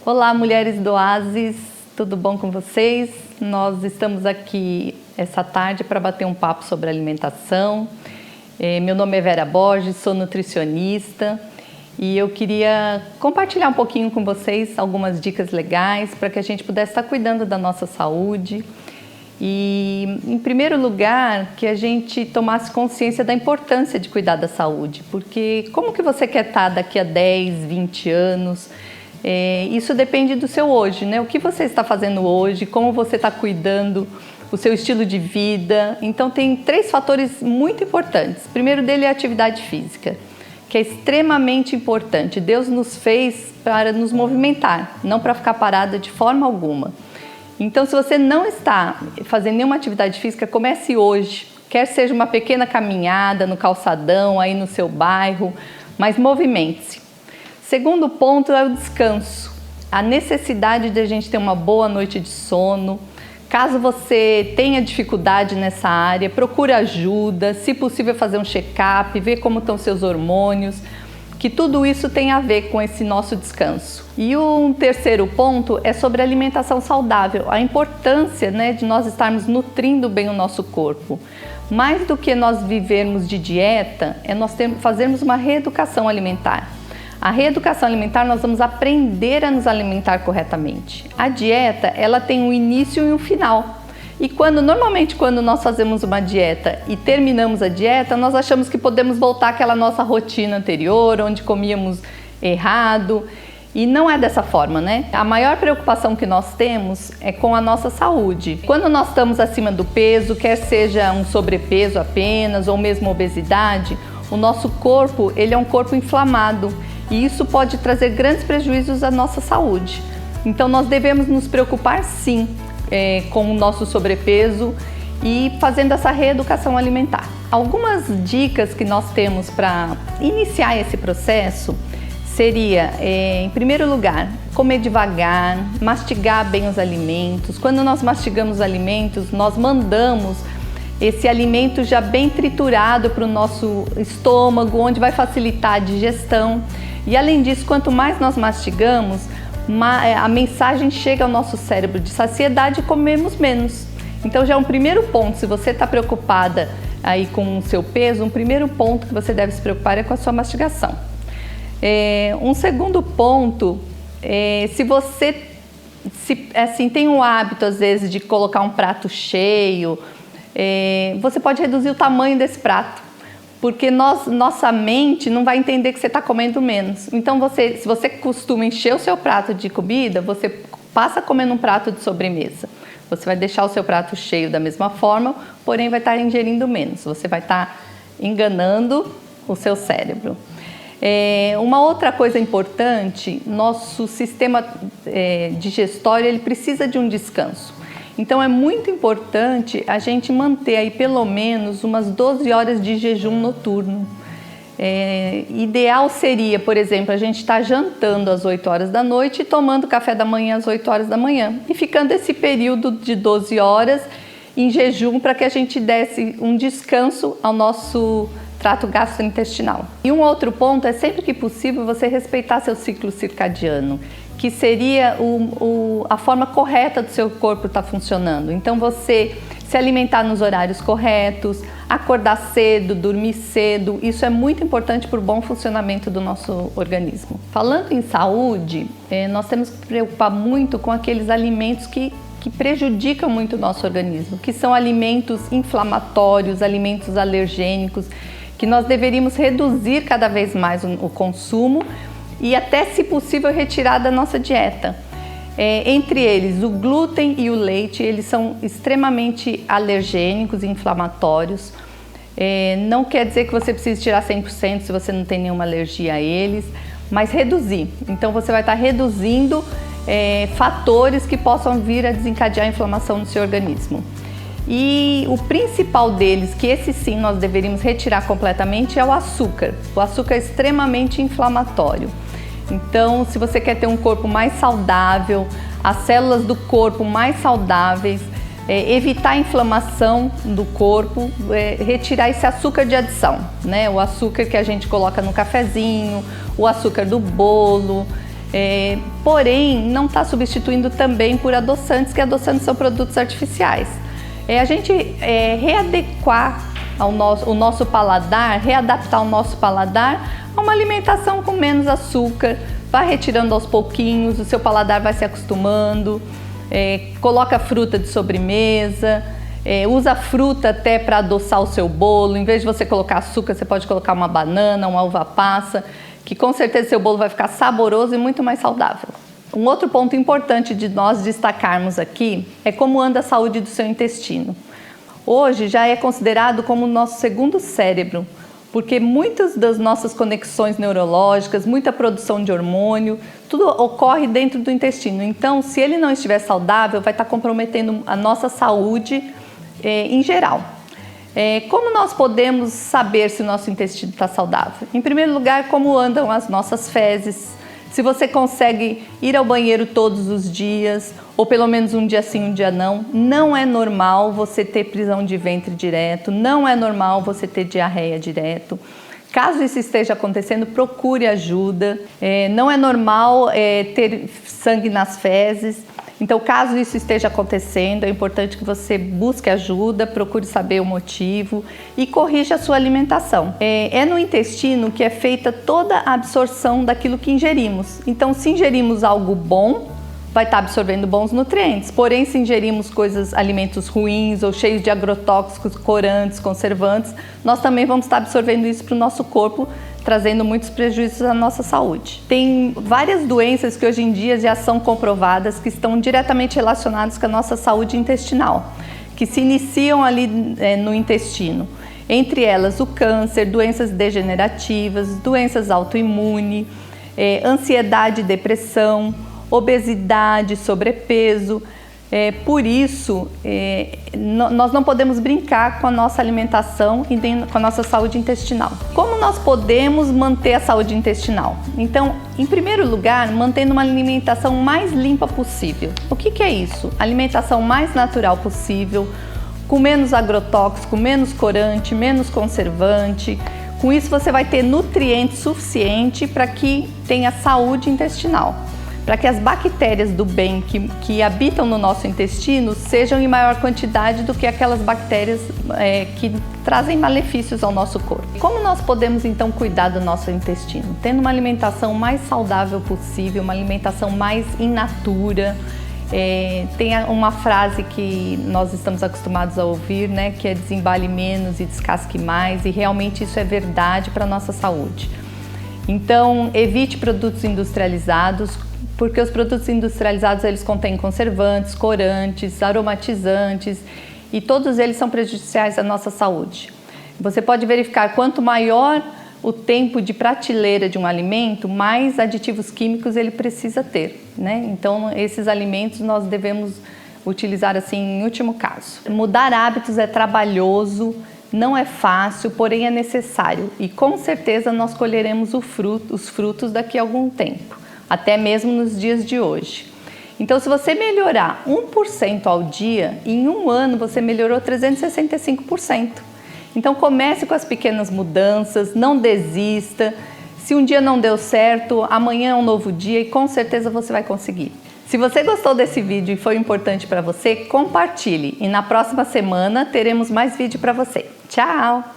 Olá, mulheres do Oásis, tudo bom com vocês? Nós estamos aqui essa tarde para bater um papo sobre alimentação. Meu nome é Vera Borges, sou nutricionista e eu queria compartilhar um pouquinho com vocês algumas dicas legais para que a gente pudesse estar cuidando da nossa saúde. E, em primeiro lugar, que a gente tomasse consciência da importância de cuidar da saúde, porque como que você quer estar daqui a 10, 20 anos? Isso depende do seu hoje, né? O que você está fazendo hoje, como você está cuidando, o seu estilo de vida. Então tem 3 fatores muito importantes. O primeiro dele é a atividade física, que é extremamente importante. Deus nos fez para nos movimentar, não para ficar parada de forma alguma. Então, se você não está fazendo nenhuma atividade física, comece hoje. Quer seja uma pequena caminhada no calçadão, aí no seu bairro, mas movimente-se. Segundo ponto é o descanso. A necessidade de a gente ter uma boa noite de sono. Caso você tenha dificuldade nessa área, procure ajuda. Se possível, fazer um check-up, ver como estão seus hormônios. Que tudo isso tem a ver com esse nosso descanso. E um terceiro ponto é sobre alimentação saudável, a importância, de nós estarmos nutrindo bem o nosso corpo. Mais do que nós vivermos de dieta, é nós fazermos uma reeducação alimentar. A reeducação alimentar, nós vamos aprender a nos alimentar corretamente. A dieta, ela tem um início e um final. E normalmente quando nós fazemos uma dieta e terminamos a dieta, nós achamos que podemos voltar àquela nossa rotina anterior, onde comíamos errado. E não é dessa forma, né? A maior preocupação que nós temos é com a nossa saúde. Quando nós estamos acima do peso, quer seja um sobrepeso apenas ou mesmo obesidade, o nosso corpo, ele é um corpo inflamado e isso pode trazer grandes prejuízos à nossa saúde. Então nós devemos nos preocupar sim com o nosso sobrepeso e fazendo essa reeducação alimentar. Algumas dicas que nós temos para iniciar esse processo seria, em primeiro lugar, comer devagar, mastigar bem os alimentos. Quando nós mastigamos os alimentos, nós mandamos esse alimento já bem triturado para o nosso estômago, onde vai facilitar a digestão. E além disso, quanto mais nós mastigamos, a mensagem chega ao nosso cérebro de saciedade e comemos menos. Então já é um primeiro ponto, se você está preocupada aí com o seu peso, um primeiro ponto que você deve se preocupar é com a sua mastigação. Um segundo ponto, se você tem um hábito às vezes de colocar um prato cheio, você pode reduzir o tamanho desse prato, porque nossa mente não vai entender que você está comendo menos. Então, se você costuma encher o seu prato de comida, você passa a comer num prato de sobremesa. Você vai deixar o seu prato cheio da mesma forma, porém vai estar ingerindo menos. Você vai estar enganando o seu cérebro. Uma outra coisa importante, nosso sistema digestório ele precisa de um descanso. Então é muito importante a gente manter aí pelo menos umas 12 horas de jejum noturno. Ideal seria, por exemplo, a gente estar jantando às 8 horas da noite e tomando café da manhã às 8 horas da manhã. E ficando esse período de 12 horas em jejum para que a gente desse um descanso ao nosso trato gastrointestinal. E um outro ponto é sempre que possível você respeitar seu ciclo circadiano, que seria a forma correta do seu corpo estar funcionando. Então você se alimentar nos horários corretos, acordar cedo, dormir cedo, isso é muito importante para o bom funcionamento do nosso organismo. Falando em saúde, nós temos que preocupar muito com aqueles alimentos que prejudicam muito o nosso organismo, que são alimentos inflamatórios, alimentos alergênicos, que nós deveríamos reduzir cada vez mais o consumo e até, se possível, retirar da nossa dieta. Entre eles, o glúten e o leite, eles são extremamente alergênicos e inflamatórios. Não quer dizer que você precise tirar 100% se você não tem nenhuma alergia a eles, mas reduzir. Então você vai estar reduzindo fatores que possam vir a desencadear a inflamação no seu organismo. E o principal deles, que esse sim nós deveríamos retirar completamente, é o açúcar. O açúcar é extremamente inflamatório. Então, se você quer ter um corpo mais saudável, as células do corpo mais saudáveis, evitar a inflamação do corpo, retirar esse açúcar de adição, né? O açúcar que a gente coloca no cafezinho, o açúcar do bolo, Porém, não está substituindo também por adoçantes, que adoçantes são produtos artificiais. A gente readequar o nosso paladar, readaptar o nosso paladar a uma alimentação com menos açúcar, vai retirando aos pouquinhos, o seu paladar vai se acostumando, coloca fruta de sobremesa, usa fruta até para adoçar o seu bolo. Em vez de você colocar açúcar, você pode colocar uma banana, uma uva passa, que com certeza seu bolo vai ficar saboroso e muito mais saudável. Um outro ponto importante de nós destacarmos aqui é como anda a saúde do seu intestino. Hoje já é considerado como o nosso segundo cérebro, porque muitas das nossas conexões neurológicas, muita produção de hormônio, tudo ocorre dentro do intestino. Então, se ele não estiver saudável, vai estar comprometendo a nossa saúde em geral. Como nós podemos saber se o nosso intestino está saudável? Em primeiro lugar, como andam as nossas fezes. Se você consegue ir ao banheiro todos os dias, ou pelo menos um dia sim, um dia não, não é normal você ter prisão de ventre direto, não é normal você ter diarreia direto. Caso isso esteja acontecendo, procure ajuda. Não é normal ter sangue nas fezes. Então, caso isso esteja acontecendo, é importante que você busque ajuda, procure saber o motivo e corrija a sua alimentação. É no intestino que é feita toda a absorção daquilo que ingerimos. Então, se ingerimos algo bom, vai estar absorvendo bons nutrientes. Porém, se ingerimos alimentos ruins ou cheios de agrotóxicos, corantes, conservantes, nós também vamos estar absorvendo isso para o nosso corpo, trazendo muitos prejuízos à nossa saúde. Tem várias doenças que hoje em dia já são comprovadas que estão diretamente relacionadas com a nossa saúde intestinal, que se iniciam ali no intestino. Entre elas, o câncer, doenças degenerativas, doenças autoimunes, ansiedade e depressão, obesidade, sobrepeso. Por isso, nós não podemos brincar com a nossa alimentação e com a nossa saúde intestinal. Como nós podemos manter a saúde intestinal? Então, em primeiro lugar, mantendo uma alimentação mais limpa possível. O que é isso? Alimentação mais natural possível, com menos agrotóxico, menos corante, menos conservante. Com isso, você vai ter nutrientes suficientes para que tenha saúde intestinal, para que as bactérias do bem que habitam no nosso intestino sejam em maior quantidade do que aquelas bactérias que trazem malefícios ao nosso corpo. Como nós podemos então cuidar do nosso intestino? Tendo uma alimentação mais saudável possível, uma alimentação mais in natura. Tem uma frase que nós estamos acostumados a ouvir, né, que é desembale menos e descasque mais, e realmente isso é verdade para a nossa saúde. Então, evite produtos industrializados, porque os produtos industrializados eles contêm conservantes, corantes, aromatizantes e todos eles são prejudiciais à nossa saúde. Você pode verificar quanto maior o tempo de prateleira de um alimento, mais aditivos químicos ele precisa ter, né? Então, esses alimentos nós devemos utilizar assim em último caso. Mudar hábitos é trabalhoso, não é fácil, porém é necessário e com certeza nós colheremos os frutos daqui a algum tempo, até mesmo nos dias de hoje. Então, se você melhorar 1% ao dia, em um ano você melhorou 365%. Então, comece com as pequenas mudanças, não desista. Se um dia não deu certo, amanhã é um novo dia e com certeza você vai conseguir. Se você gostou desse vídeo e foi importante para você, compartilhe. E na próxima semana teremos mais vídeo para você. Tchau!